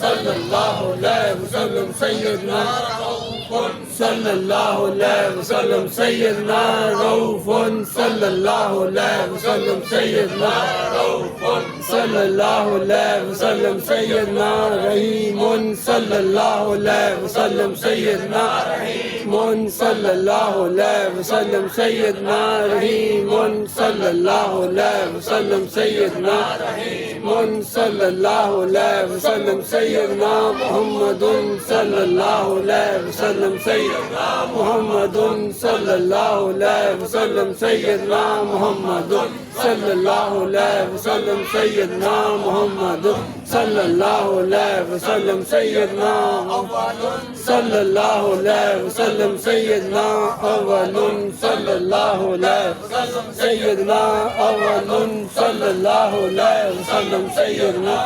صلی اللہ علیہ وسلم سیدنا صلی اللہ علیہ وسلم سیدنا رؤوف صلی اللہ علیہ وسلم سیدنا رؤوف صلی اللہ علیہ وسلم سیدنا رحیم صلی اللہ علیہ وسلم سیدنا رحیم صلی اللہ علیہ وسلم سیدنا رحیم صلی اللہ علیہ وسلم سیدنا رحیم صلی اللہ علیہ وسلم سیدنا محمد صلی اللہ علیہ وسلم سیدنا محمد صلی اللہ علیہ وسلم سیدنا محمد صلی اللہ علیہ وسلم سیدنا محمد صلی اللہ علیہ وسلم سیدنا صلی اللہ علیہ وسلم سیدنا اول صلی اللہ علیہ وسلم سیدنا اول صلی اللہ علیہ وسلم سیدنا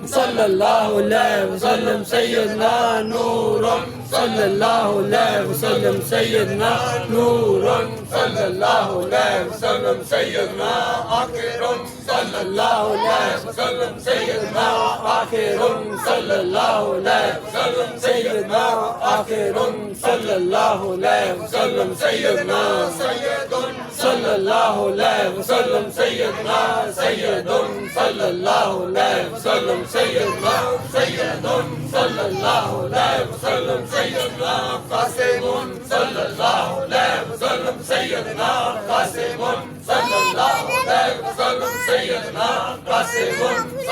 صلی اللہ علیہ وسلم سیدنا نور صلی اللہ علیہ وسلم سیدنا نور صلی اللہ علیہ وسلم سیدنا آخر صلی اللہ علیہ وسلم سیدنا آخر صلی اللہ علیہ وسلم سیدنا آخر صلی اللہ علیہ وسلم سیدنا سید صلی اللہ علیہ وسلم سیدنا سید صلی اللہ علیہ وسلم سیدنا سید صلی اللہ علیہ وسلم سیدنا قاسم صلی اللہ علیہ وسلم سیدنا قاسم صلی اللہ علیہ وسلم سیدنا قاسم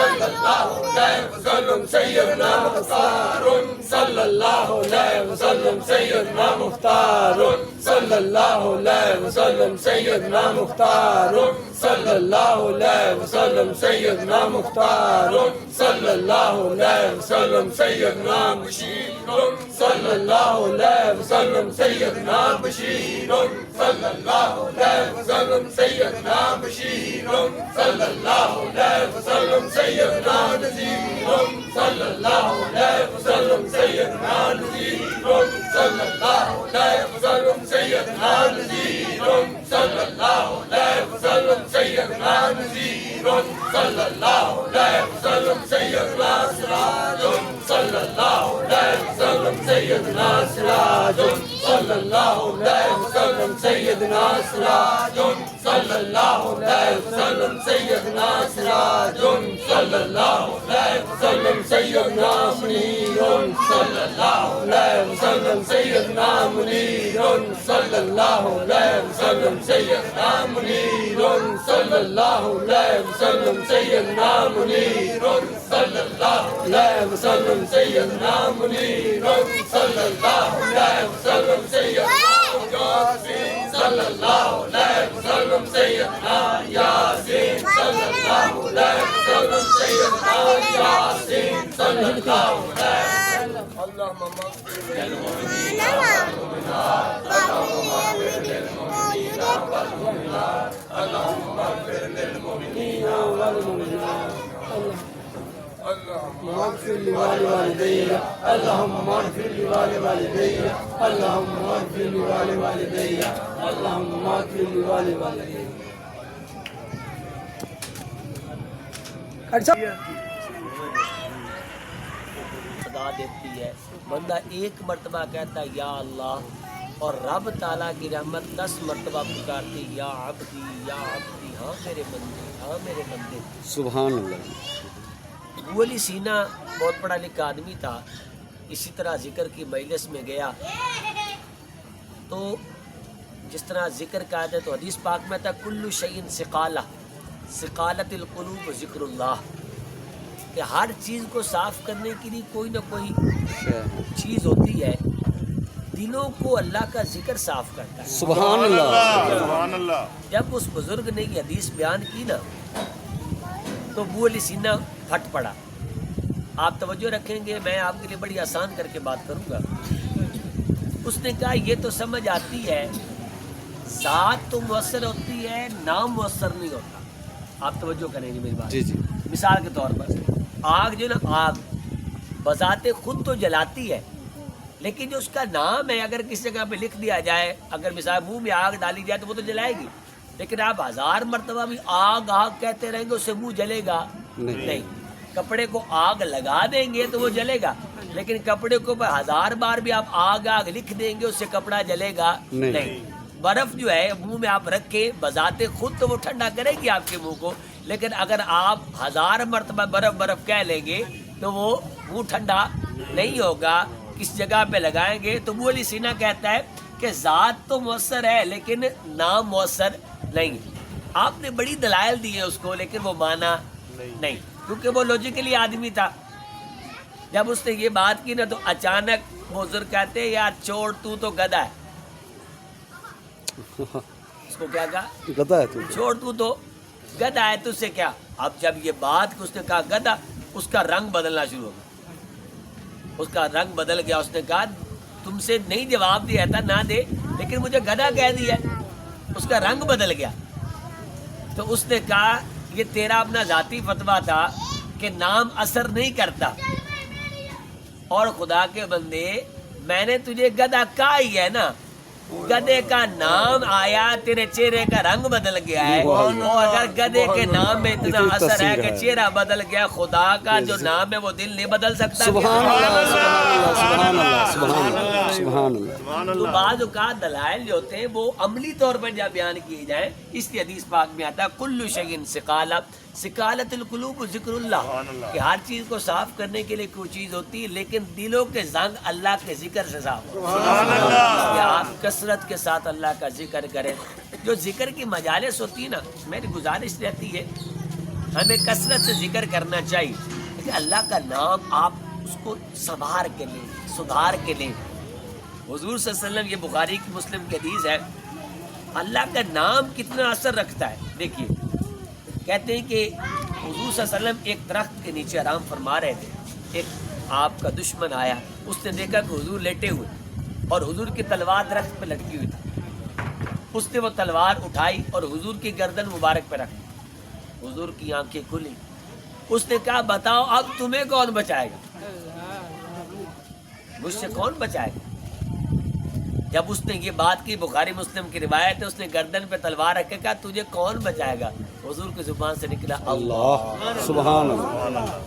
صلی اللہ علیہ وسلم سیدنا مختار صلی اللہ علیہ وسلم سیدنا مختار صلی اللہ علیہ وسلم سیدنا مختار صلی اللہ علیہ وسلم سیدنا مختار صلی اللہ علیہ وسلم سیدنا بشیر صلی اللہ علیہ وسلم سیدنا بشیر صلی اللہ علیہ وسلم سیدنا بشیر صلی اللہ علیہ وسلم سیدنا نذیر صلی اللہ علیہ وسلم سیدنا نذیر صلی اللہ علیہ وسلم سیدنا نذیر صلی اللہ علیہ وسلم سیدنا نذیر صلی اللہ علیہ وسلم سیدنا سراج صلی اللہ علیہ وسلم سیدنا سراج صلی اللہ علیہ وسلم سیدنا سراج صلی اللہ علیہ وسلم سیدنا سراج صلی اللہ علیہ وسلم سیدنا منیر صلی اللہ علیہ وسلم سیدنا منیر صلی اللہ علیہ وسلم سیدنا منیر صلی اللہ علیہ وسلم سیدنا منیر صلی اللہ علیہ وسلم سیدنا منیر صلی اللہ علیہ وسلم سیدنا یاسین صلی اللہ علیہ وسلم سیدنا یاسین صلی اللہ علیہ وسلم سیدنا یاسین صلی اللہ علیہ وسلم اللهم اغفر للمؤمنین والمؤمنات اللهم اغفر للمؤمنین والمؤمنات اللهم اغفر للمؤمنین والمؤمنات اللهم اغفر لوالدي اللهم اغفر لوالدي اللهم اغفر لوالدي اللهم اغفر لوالدي خدا دیتی ہے بندہ ایک مرتبہ کہتا ہے یا اللہ اور رب تعالیٰ کی رحمت 10 مرتبہ پکارتی یا عبدی ہاں میرے بندے ہاں میرے بندے سبحان اللہ ابو علی سینا بہت پڑھا لکھا آدمی تھا اسی طرح ذکر کی مجلس میں گیا تو جس طرح ذکر کا آتا ہے تو حدیث پاک میں تھا کل شیء ثقالت القلوب ذکر اللہ کہ ہر چیز کو صاف کرنے کے لیے کوئی نہ کوئی چیز ہوتی ہے دلوں کو اللہ کا ذکر صاف کرتا ہے سبحان اللہ جب اس بزرگ نے یہ حدیث بیان کی نا تو ابو علی سینا پھٹ پڑا آپ توجہ رکھیں گے میں آپ کے لیے بڑی آسان کر کے بات کروں گا اس نے کہا یہ تو سمجھ آتی ہے ذات تو مؤثر ہوتی ہے نام مؤثر نہیں ہوتا آپ توجہ کریں گے میری بات جی مثال کے طور پر آگ جو نا آگ بذات خود تو جلاتی ہے لیکن جو اس کا نام ہے اگر کسی جگہ پہ لکھ دیا جائے اگر مثال منہ میں آگ ڈالی جائے تو وہ تو جلائے گی لیکن آپ 1000 مرتبہ بھی آگ آگ کہتے رہیں گے اس سے منہ جلے گا نہیں کپڑے کو آگ لگا دیں گے تو وہ جلے گا، لیکن کپڑے کو 1000 بار بھی آپ آگ لکھ دیں گے اس سے کپڑا جلے گا نہیں۔ برف جو ہے منہ میں آپ رکھیں بذات خود تو وہ ٹھنڈا کرے گی آپ کے منہ کو، لیکن اگر آپ 1000 مرتبہ برف برف کہہ لیں گے تو وہ منہ ٹھنڈا نہیں ہوگا۔ کس جگہ پہ لگائیں گے؟ تو ابو علی سینا کہتا ہے کہ ذات تو مؤثر ہے لیکن نام مؤثر نہیں۔ آپ نے بڑی دلائل دی ہیں اس کو لیکن وہ مانا نہیں، کیونکہ وہ لوجیکلی آدمی تھا۔ جب اس نے یہ بات کی نا تو اچانک بزرگ کہتے ہیں یار چھوڑ تو گدھا ہے۔ اس کو کیا کہا؟ گدھا ہے تو چھوڑ تو گدھا ہے، تجھ سے کیا؟ اب جب یہ بات اس نے کہا گدھا، اس کا رنگ بدلنا شروع ہو گیا، اس کا رنگ بدل گیا۔ اس نے کہا تم سے نہیں جواب دیا تھا نہ دے، لیکن مجھے گدھا کہہ دیا۔ اس کا رنگ بدل گیا۔ تو اس نے کہا یہ تیرا اپنا ذاتی فتویٰ تھا کہ نام اثر نہیں کرتا، اور خدا کے بندے میں نے تجھے گدھا کہا ہی ہے نا، گدھے کا نام آیا تیرے چہرے کا رنگ بدل گیا ہے، اور اگر گدھے کے نام میں اتنا اثر ہے کہ چہرہ بدل گیا، خدا کا جو نام ہے وہ دل نہیں بدل سکتا۔ سبحان اللہ سبحان اللہ سبحان اللہ سبحان اللہ۔ تو بعض اوقات دلائل جو ہوتے ہیں وہ عملی طور پر جب بیان کیے جائیں، اس لیے حدیث پاک میں آتا ہے کل شیء سقالۃ القلوب ذکر اللہ، کہ ہر چیز کو صاف کرنے کے لیے کوئی چیز ہوتی ہے لیکن دلوں کے زنگ اللہ کے ذکر سے صاف ہوتے ہیں۔ آپ کثرت کے ساتھ اللہ کا ذکر کریں۔ جو ذکر کی مجالس ہوتی ہے نا، میری گزارش رہتی ہے ہمیں کثرت سے ذکر کرنا چاہیے، لیکن اللہ کا نام آپ اس کو سنوار کے لیں، سدھار کے لیں۔ حضور صلی اللہ علیہ وسلم، یہ بخاری کی مسلم کی حدیث ہے، اللہ کا نام کتنا اثر رکھتا ہے۔ دیکھیے کہتے ہیں کہ حضور صلی اللہ علیہ وسلم ایک درخت کے نیچے آرام فرما رہے تھے، ایک آپ کا دشمن آیا، اس نے دیکھا کہ حضور لیٹے ہوئے اور حضور کی تلوار درخت پہ لٹکی ہوئی تھی۔ اس نے وہ تلوار اٹھائی اور حضور کی گردن مبارک پہ رکھ دی۔ حضور کی آنکھیں کھلی، اس نے کہا بتاؤ اب تمہیں کون بچائے گا، مجھ سے کون بچائے گا؟ جب اس نے یہ بات کی، بخاری مسلم کی روایت ہے، اس نے گردن پہ تلوار رکھ کے کہا تجھے کون بچائے گا؟ حضور کی زبان سے نکلا اللہ سبحان اللہ۔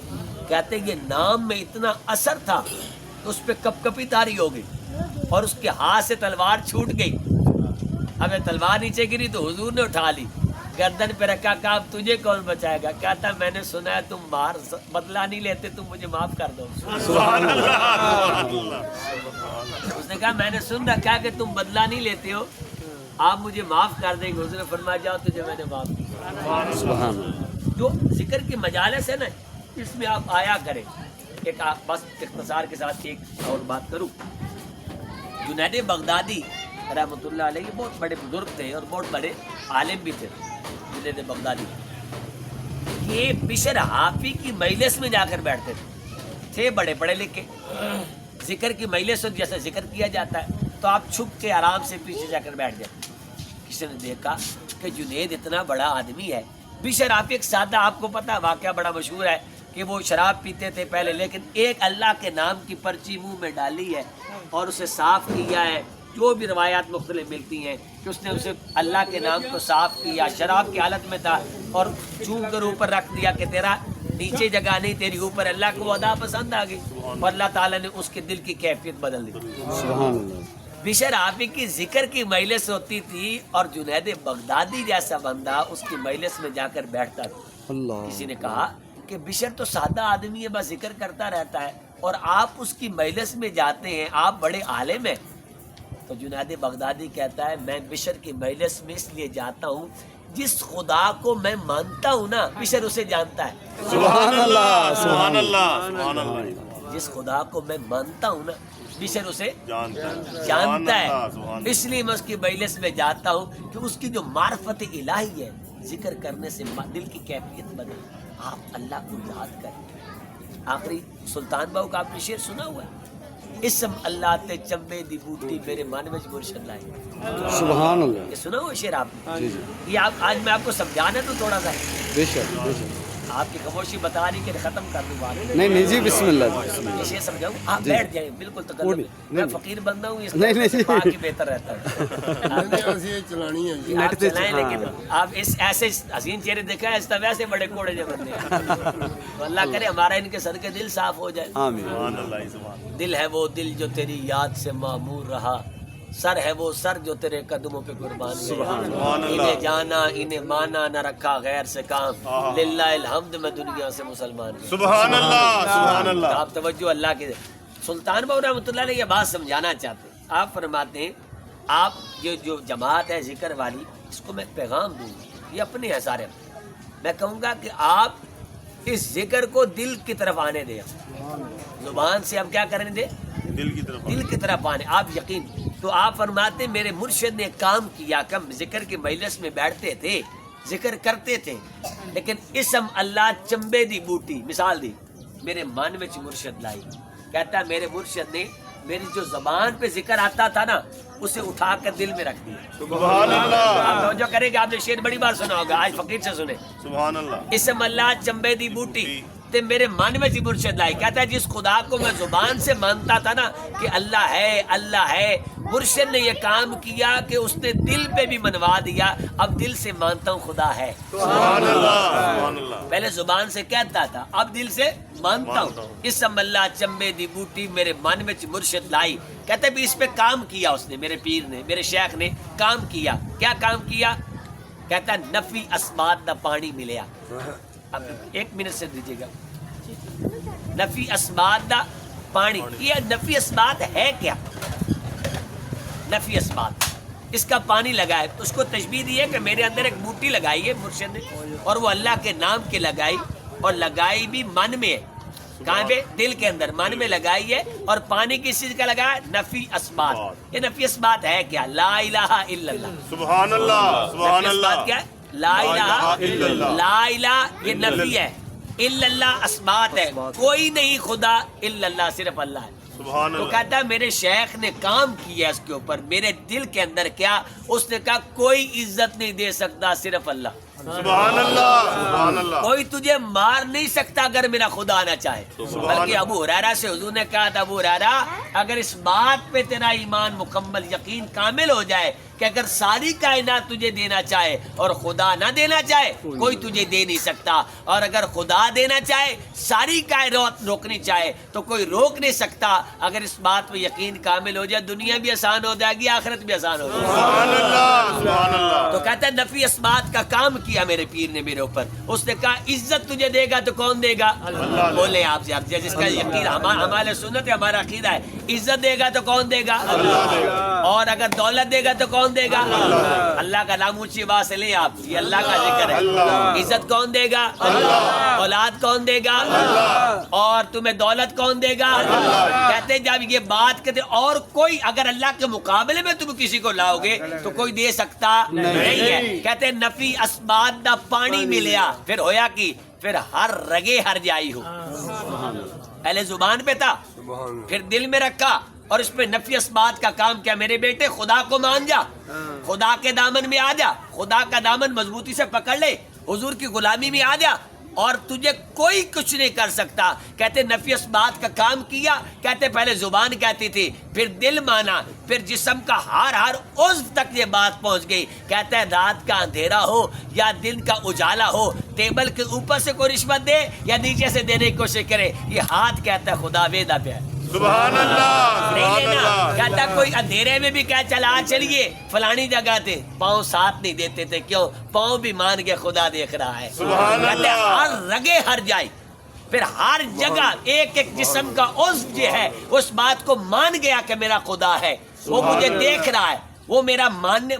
کہتے ہیں یہ نام میں اتنا اثر تھا کہ اس پہ کپ کپی طاری ہو گئی اور اس کے ہاتھ سے تلوار چھوٹ گئی۔ اب تلوار نیچے گری تو حضور نے اٹھا لی، گردن پہ رکھا، کہا اب تجھے کون بچائے گا؟ کہتا میں نے سنا ہے تم باہر بدلہ نہیں لیتے، تم مجھے معاف کر دو۔ سبحان اللہ۔ اس نے کہا میں نے سن رکھا کہ تم بدلہ نہیں لیتے ہو، آپ مجھے معاف کر دیں گے۔ حضور نے فرمایا جاؤ تجھے میں نے معاف کیا۔ سبحان اللہ۔ جو ذکر کی مجالس ہے نا، اس میں آپ آیا کریں۔ ایک بس اختصار کے ساتھ ایک اور بات کروں، جنید بغدادی رحمۃ اللہ علیہ بہت بڑے بزرگ تھے اور بہت بڑے عالم بھی تھے۔ جنید بغدادی یہ بشر حافی کی مجلس میں جا کر بیٹھتے تھے بڑے پڑھے لکھے، ذکر کی مجلس میں جیسے ذکر کیا جاتا ہے تو آپ چھپ کے آرام سے پیچھے جا کر بیٹھ جاتے۔ کسی نے دیکھا کہ جنید اتنا بڑا آدمی ہے، بشر حافی ایک سادہ، آپ کو پتا واقعہ بڑا مشہور ہے کہ وہ شراب پیتے تھے پہلے، لیکن ایک اللہ کے نام کی پرچی منہ میں ڈالی ہے اور اسے صاف کیا ہے۔ جو بھی روایات مختلف ملتی ہیں کہ اس نے اسے اللہ کے نام کو صاف کیا، شراب کی حالت میں تھا اور چوم کر اوپر رکھ دیا کہ تیرا نیچے جگہ نہیں، تیری اوپر۔ اللہ کو ادا پسند آ گئی اور اللہ تعالیٰ نے اس کے دل کی کیفیت بدل دی۔ سبحان اللہ۔ بشر حافی کی ذکر کی مجلس ہوتی تھی اور جنید بغدادی جیسا بندہ اس کی مجلس میں جا کر بیٹھتا تھا۔ اللہ۔ کسی نے کہا کہ بشر تو سادہ آدمی ہے، بس ذکر کرتا رہتا ہے اور آپ اس کی مجلس میں جاتے ہیں، آپ بڑے عالم ہیں۔ تو جنید بغدادی کہتا ہے میں بشر کی مجلس میں اس لیے جاتا ہوں جس خدا کو میں مانتا ہوں نا، بشر اسے جانتا ہے۔ سبحان اللہ سبحان اللہ سبحان اللہ۔ جس خدا کو میں مانتا ہوں نا، بشر اسے جانتا ہے، اس لیے میں اس کی مجلس میں جاتا ہوں کہ اس کی جو معرفت الہی ہے، ذکر کرنے سے دل کی کیفیت بدلے، آپ اللہ کو یاد کریں۔ آخری سلطان باؤ کا آپ نے شعر سنا ہوا ہے، اسم اللہ تے چمبے دی بوٹی میرے من وچ مرشد لائے۔ سبحان اللہ۔ یہ سنا ہوا شعر آپ نے؟ جی جی یہ آج میں آپ کو سمجھانا تو تھوڑا سا ہے۔ بے شک بے شک۔ آپ کی خاموشی بتا رہی کہ ختم کر دوں بات. نہیں نہیں جی بسم اللہ بسم اللہ. یہ سمجھاؤں آپ بیٹھ جائیں بالکل تکلم. میں فقیر بندہ ہوں اس نہیں، نہیں، لیے پاک ہی بہتر رہتا ہے. چلانی ہے جی. آپ چلائیں لیکن آپ اس ایسے حسین چہرے دیکھا ہے اس طرح ویسے بڑے کوڑے جو بندے ہیں. تو اللہ کرے ہمارا ان کے سر کے دل صاف ہو جائے. آمین. سبحان اللہ سبحان دل ہے وہ دل جو تیری یاد سے معمور رہا, سر ہے وہ سر جو تیرے قدموں پہ قربان ہوا. انہیں جانا انہیں مانا نہ رکھا غیر سے کام, للہ الحمد میں دنیا سے مسلمان ہوں. سبحان اللہ سبحان اللہ. آپ توجہ اللہ کے. سلطان بابو رحمۃ اللہ نے یہ بات سمجھانا چاہتے ہیں. آپ فرماتے ہیں آپ جو جماعت ہے ذکر والی, اس کو میں پیغام دوں گا, یہ اپنے ہیں سارے. میں کہوں گا کہ آپ اس ذکر کو دل کی طرف آنے دیں, زبان سے اب کیا کرنے دیں, دل کی طرف دل کی طرف آنے. آپ یقین تو آپ فرماتے ہیں میرے مرشد نے کام کیا کہ ہم ذکر کی مجلس میں بیٹھتے تھے, ذکر کرتے تھے, لیکن اسم اللہ چمبے دی بوٹی مثال دی میرے من میں مرشد لائی. کہتا ہے میرے مرشد نے میری جو زبان پہ ذکر آتا تھا نا اسے اٹھا کر دل میں رکھ دیا. سبحان اللہ آپ توجہ کریں کہ آپ نے شعر بڑی بار سنا ہوگا, آج فقیر سے سنے. سبحان اللہ. اسم اللہ چمبے دی بوٹی تے میرے من میں جی مرشد لائی. کہتا ہے جس خدا کو میں زبان سے مانتا تھا نا کہ اللہ ہے, مرشد نے یہ کام کیا کہ اس نے دل پہ بھی منوا دیا. اب دل سے مانتا ہوں خدا ہے. سبحان اللہ سبحان اللہ. پہلے زبان سے کہتا تھا, اب دل سے مانتا ہوں. اسم اللہ چمبے دی بوٹی میرے من میں مرشد لائی. کہتے بھی اس پہ کام کیا اس نے, میرے پیر نے, میرے شیخ نے کام کیا. کیا کام کیا؟ کہتا ہے نفی اسبات دا پانی ملیا. اب ایک منٹ سے دیجیے گا. نفی اسبات دا پانی, یہ نفی اسبات ہے کیا؟ نفی اسبات اس کا پانی لگائے تو اس کو تشبیہ دی ہے کہ میرے اندر ایک بوٹی لگائی ہے مرشد نے, اور وہ اللہ کے نام کے لگائی, اور لگائی بھی من میں ہے. کہاں پہ؟ دل کے اندر من میں لگائی ہے. اور پانی کس چیز کا لگایا؟ نفی اسبات. یہ نفی اسبات ہے کیا؟ لا الہ الا اللہ. سبحان اللہ سبحان نفی اللہ. اسبات کیا ہے؟ لا الہ الا اللہ. لا الہ یہ نفی ہے, الا اللہ اسبات ہے. کوئی نہیں خدا الا اللہ, صرف اللہ ہے. سبحان تو اللہ. کہتا ہے میرے شیخ نے کام کیا اس کے اوپر, میرے دل کے اندر کیا, اس نے کہا کوئی عزت نہیں دے سکتا صرف اللہ. سبحان اللہ سبحان اللہ. کوئی تجھے مار نہیں سکتا اگر میرا خدا آنا چاہے. بلکہ ابو ہریرہ سے حضور نے کہا تھا, ابو ہریرہ اگر اس بات پہ تیرا ایمان مکمل یقین کامل ہو جائے کہ اگر ساری کائنات تجھے دینا چاہے اور خدا نہ دینا چاہے کوئی تجھے دے نہیں سکتا, اور اگر خدا دینا چاہے ساری کائنات روکنی چاہے تو کوئی روک نہیں سکتا. اگر اس بات پہ یقین کامل ہو جائے دنیا بھی آسان ہو جائے گی, آخرت بھی آسان ہو جائے گی. سبحان اللہ سبحان اللہ. تو کہتا ہے نفی اسبات کا کام کیا میرے پیر نے میرے اوپر. اس نے کہا عزت تجھے دے گا تو کون دے گا؟ بولے آپ سے, جس کا یقین ہمارے سنت ہے, ہمارا عقیدہ ہے, عزت دے گا تو کون دے گا؟ اور اگر دولت دے گا تو کون دے گا؟ اللہ کا نام اونچی آواز سے لیں آپ, یہ اللہ کا ذکر ہے. عزت کون دے گا؟ اولاد کون دے گا؟ اور تمہیں دولت کون دے گا؟ کہتے ہیں جب یہ بات کہتے اور کوئی اگر اللہ کے مقابلے میں تم کسی کو لاؤ گے تو کوئی دے سکتا نہیں ہے. کہتے ہیں نفی اسبات دا پانی ملیا, پھر ہویا کی پھر ہر رگے ہر جائی ہو. پہلے زبان پہ تھا, پھر دل میں رکھا, اور اس پہ نفی اسبات کا کام کیا. میرے بیٹے خدا کو مان جا, خدا کے دامن میں آ جا, خدا کا دامن مضبوطی سے پکڑ لے, حضور کی غلامی میں آ جا, اور تجھے کوئی کچھ نہیں کر سکتا. کہتے نفی اسبات کا کام کیا. کہتے پہلے زبان کہتی تھی, پھر دل مانا, پھر جسم کا ہر عضو تک یہ بات پہنچ گئی. کہتا ہے رات کا اندھیرا ہو یا دن کا اجالا ہو, ٹیبل کے اوپر سے کوئی رشوت دے یا نیچے سے دینے کی کوشش کرے, یہ ہاتھ کہتا ہے خدا ویدا پہ ہے. سبحان اللہ سبحان اللہ. کہتا کوئی اندھیرے میں بھی کہہ چلا چلیے فلانی جگہ تھے, پاؤں ساتھ نہیں دیتے تھے, کیوں؟ پاؤں بھی مان کے خدا دیکھ رہا ہے. سبحان کہتے اللہ. ہر رگے ہر جائے, پھر ہر جگہ ایک ایک جسم کا عضو جو ہے اس بات کو مان گیا کہ میرا خدا ہے, وہ مجھے دیکھ رہا ہے, وہ میرا ماننے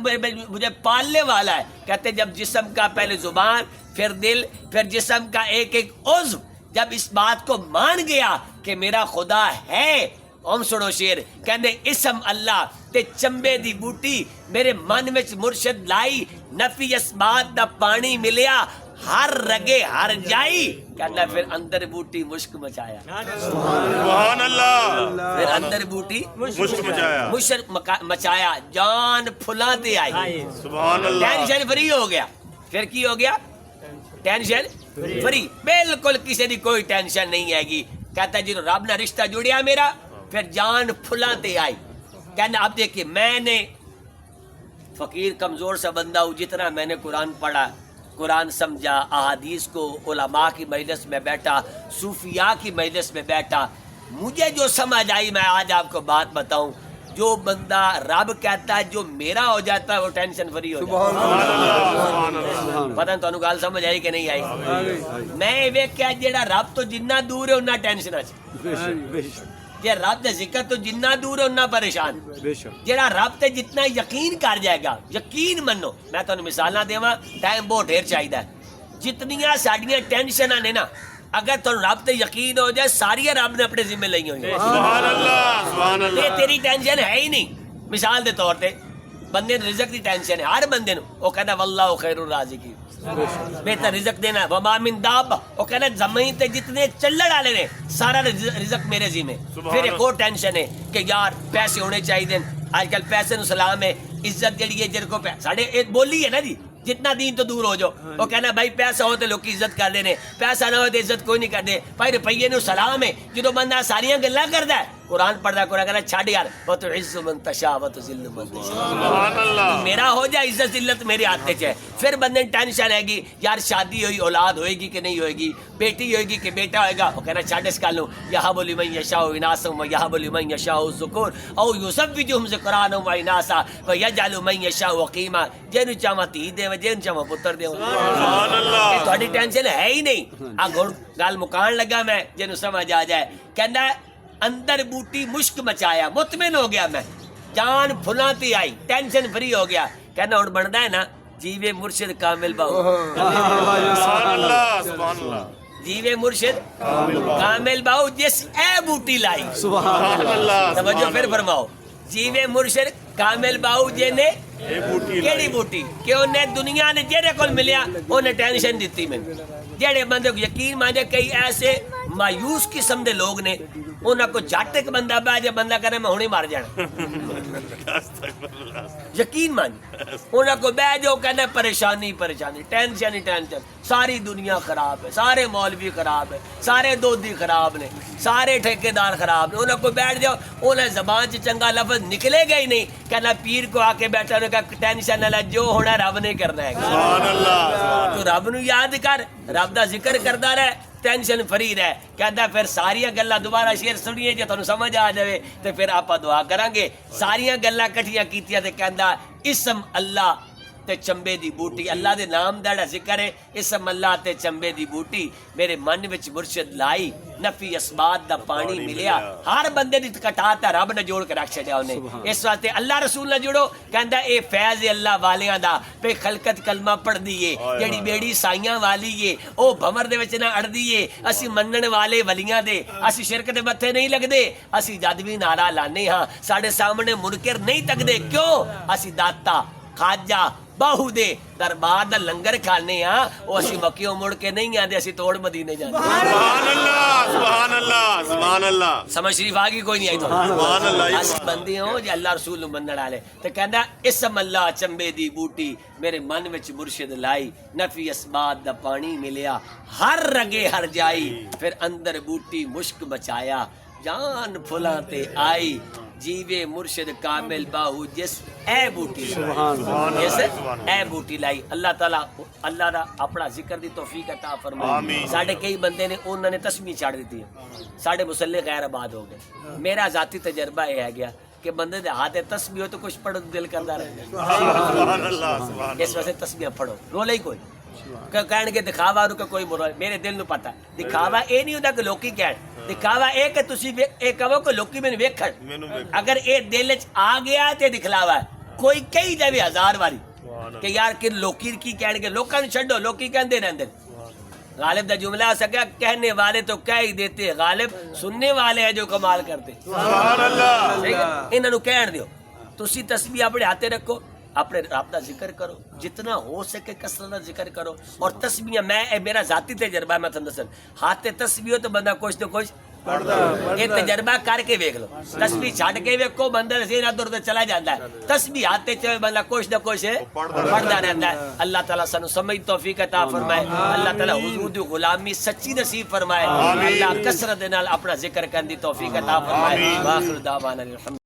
مجھے پالنے والا ہے. کہتے جب جسم کا پہلے زبان, پھر دل, پھر جسم کا ایک ایک عضو جب اس بات کو مان گیا کہ میرا خدا ہے. ہم سنو شیر, کہندے اسم اللہ تے چمبے دی بوٹی میرے من وچ مرشد لائی, نفی اسبات دا پانی ملیا, ہر رگے ہر جائی. کہنا پھر اندر بوٹی مشک مچایا. سبحان اللہ. پھر اندر بوٹی مشک مچایا. مشک مچایا, جان پھلاتے آئی. سبحان اللہ. ٹینشن فری ہو گیا. پھر کی ہو گیا؟ ٹینشن فری بالکل کسی دی کوئی ٹینشن نہیں ہے گی. کہتا ہے جی رب نے رشتہ جڑیا میرا پھر جان پھلاتے آئی. کہنا اب دیکھیے میں نے فقیر کمزور سا بندہ ہوں, جتنا میں نے قرآن پڑھا, قرآن سمجھا, احادیث کو علماء کی مجلس میں بیٹھا, صوفیاء کی مجلس میں بیٹھا, مجھے جو سمجھ آئی میں آج آپ کو بات بتاؤں. جو بندہ رب کہتا ہے جو میرا ہو جاتا ہے وہ ٹینشن فری ہو جاتا ہے. پتہ نہیں تانوں گل سمجھ آئی کہ نہیں آئی؟ میں ویکھیا جیڑا رب تو جنہ دور ہے اُنہ ٹینشن اچ, جے رب دے ذکر تو جنہ دور ہے اُنہ پریشان. جیڑا رب تے جتنا یقین کر جائے گا, یقین منو, میں تانوں مثالاں دیواں, ٹائم بہت ڈھیر چاہیدا ہے. جتنیاں ساڈیاں ٹینشناں نے نا, اگر تو رب تے یقین ہو جائے ساری رب نے اپنے ذمہ لئی ہوئی ہیں. سبحان اللہ سبحان یہ اللہ. تیری ٹینشن ہے ہی نہیں. مثال دے طور تے بندے نو رزق دی ٹینشن ہے, ہر بندے نو. وہ کہنا واللہ خیر الرازقین, بہتر رزق دینا. وما من دابہ, وہ کہنا زمین تے جتنے چلڑ والے نے سارا رزق میرے ذمہ. پھر ایک اور ٹینشن ہے کہ یار پیسے ہونے چاہیے. آج کل پیسے نو سلام ہے, عزت جڑی ہے جن کو ساڈے ایک بولی ہے نا جی, جتنا دین تو دور ہو جاؤ. وہ کہنا بھائی پیسہ ہو تو لوگ عزت کر دینے, پیسہ نہ ہو تو عزت کوئی نہیں کرتے. بھائی روپیے نو سلام ہے, جدو بندہ ساریاں گلاں کردا ہے, قرآن پڑھدا ہے, قرآن کہنا چھڈ یار, وتعز من تشاء وتذل من تشاء. سبحان اللہ. میرا ہو جائے عزت ذلت میرے ہاتھ وچ ہے. پھر بندے ٹینشن ہے گی یار شادی ہوئی, اولاد ہوئے گی کہ نہیں ہوئے گی, بیٹی ہوئے گی کہ بیٹا ہوئے گا. وہ کہنا چھڈ اس گل نو, یہب لمن یشاء اناسا ویہب لمن یشاء الذکور او یزوجہم ذکرانا واناسا ویجعل من یشاء عقیما. جنوں چاہواں دھی دے, جنوں چاہواں پتر دے. سبحان اللہ. یہ تہاڈی ٹینشن ہے ہی نہیں. آ گل مکان لگا میں, جنوں سمجھ آ جائے. کہندا اندر بوٹی مشک مچایا, مطمئن ہو گیا میں, جان پھلاں تے آئی, ٹینشن فری ہو گیا. کہنا ہن بندا ہے نا جیوے مرشد کامل باؤ. سبحان اللہ سبحان اللہ. جیوے مرشد کامل باؤ جس اے بوٹی لائی. سبحان اللہ. توجہ پھر فرماؤ, جیوے مرشد کامل باؤ جے نے کیڑی بوٹی کہ انہیں دنیا نے جہرے کول ملیا انہیں ٹینشن دیتی. میں جہے بندے کو یقین مان جائے, کئی ایسے مایوس قسم دے لوگ نے, انہاں کو جٹ ایک بندہ بہ جائے, بندہ کرے میں ہونی مار جانا. یقین مان, انہاں کو بہ جاؤ کہنا پریشانی پریشانی, ٹینشن ہی ٹینشن, ساری دنیا خراب ہے, سارے مولوی خراب ہے, سارے دودھی خراب نے, سارے ٹھیکیدار خراب نے. انہاں کو بیٹھ جاؤ, انہیں زبان سے چنگا لفظ نکلے گا ہی نہیں. کہنا پیر کو آ کے بیٹھا, انہوں نے کہا ٹینشن نہ لے, جو ہونا رب نے کرنا ہے. سبحان اللہ. تو رب نو یاد کر, رب دا ذکر کردا رہ, ٹینشن فری رہ. کہندا پھر ساریاں گلاں دوبارہ شیر سنیے جے تانوں سمجھ آ جاوے تے پھر آپا دعا کران گے. ساریاں گلاں کٹھیاں کیتیاں تے کہندا اسم اللہ تے چمبے دی بوٹی, اللہ دے نام دا ذکر ہے, اسم اللہ تے چمبے دی بوٹی میرے من وچ مرشد لائی, نفی اسبات دا پانی ملیا. ہر بندے دی کٹاتا رب نے جوڑ کے رکھ چھڈیا انہیں. اس واسطے اللہ رسول نہ جوڑو, کہندا اے فیض اللہ والیاں دا, پہ خلقت کلمہ پڑھ دیے, جڑی بیڑی سائیاں والی ہے او بھمر دے وچ نہ اڑ دیے. اسی منن والے ولیاں دے, اسی شرک دے متھے نہیں لگدے, اسی جد وی نعرہ لانے ہاں ساڈے سامنے منکر نہیں تکدے. کیوں؟ اسی داتا خواجہ باہو دے دربار دا لنگر کھانے ہاں, وہ اسی مکیوں مڑ کے نہیں آندے, اسی توڑ مدینے جاندے. سبحان اللہ سبحان اللہ سبحان اللہ. سمجھ شریف آگی کوئی نہیں آئی تو سبحان اللہ. اس بندے ہوں جی اللہ رسول نو منن والے. تے کہندا اسم اللہ چمبے دی بوٹی میرے من وچ مرشد لائی, نفی اسبات دا پانی ملیا, ہر رگے ہر جائی, پھر اندر بوٹی مشک بچایا, جان پھلاں تے آئی, جیوے مرشد کامل باہو جس اے بوٹی جس اے بوٹی لائی. اللہ تعالیٰ اللہ دا اپنا ذکر دی توفیق عطا فرمائے. ساڈے کئی بندے نے انہوں نے تسبیح چاڑ دیتی ہے, ساڈے مسلے غیر آباد ہو گئے. میرا ذاتی تجربہ یہ ہے گیا کہ بندے دے ہاتھ تسبیح ہو تو کچھ پڑھو دل کرتا رہ جائے. سبحان اللہ سبحان. اس واسطے تسبیح پڑھو, رولے ہی کوئی کہن کے دکھاوا کا کوئی مرو, میرے دل نو پتا دکھاوا اے نہیں ہوندا کہ لوکی کہن, دکھاوا اے کہ تسی اے کہو کہ لوکی مینوں ویکھن. اگر اے دل وچ آ گیا تے دکھلاوا ہے. کوئی کہی جاوے ہزار واری کہ یار کہ لوکی کی کہن کے, لوکاں نوں چھڈو, لوکی کہندے رہندے. غالب دا جملہ ہو سکا, کہنے والے تو کہہ ہی دیتے, غالب سننے والے ہیں جو کمال کرتے. سبحان اللہ. ٹھیک ہے, انہاں نوں کہن دیو. تسی تسبیح اپنے ہاتھے رکھو, اپنے رب کا ذکر کرو, جتنا ہو سکے کثرت ذکر کرو. اور تسبیح میں میرا ذاتی تجربہ ہے, میں تھانوں دسن, ہاتھ تسبیح ہو تو بندہ کچھ نہ کچھ یہ تجربہ کر کے ویکھ لو تسبیح چھڈ کے ویکھو بندہ ذہن ادھر ادھر چلا جاتا ہے تسبیح ہاتھ چ بندہ کچھ نہ کچھ پڑھتا رہتا ہے اللہ تعالیٰ سانو سمجھ توفیق عطا فرمائے اللہ تعالیٰ حضور دی غلامی سچی نصیب فرمائے اللہ کثرت دے نال اپنا ذکر کرن دی توفیق عطا فرمائے واخر دعوانا الحمد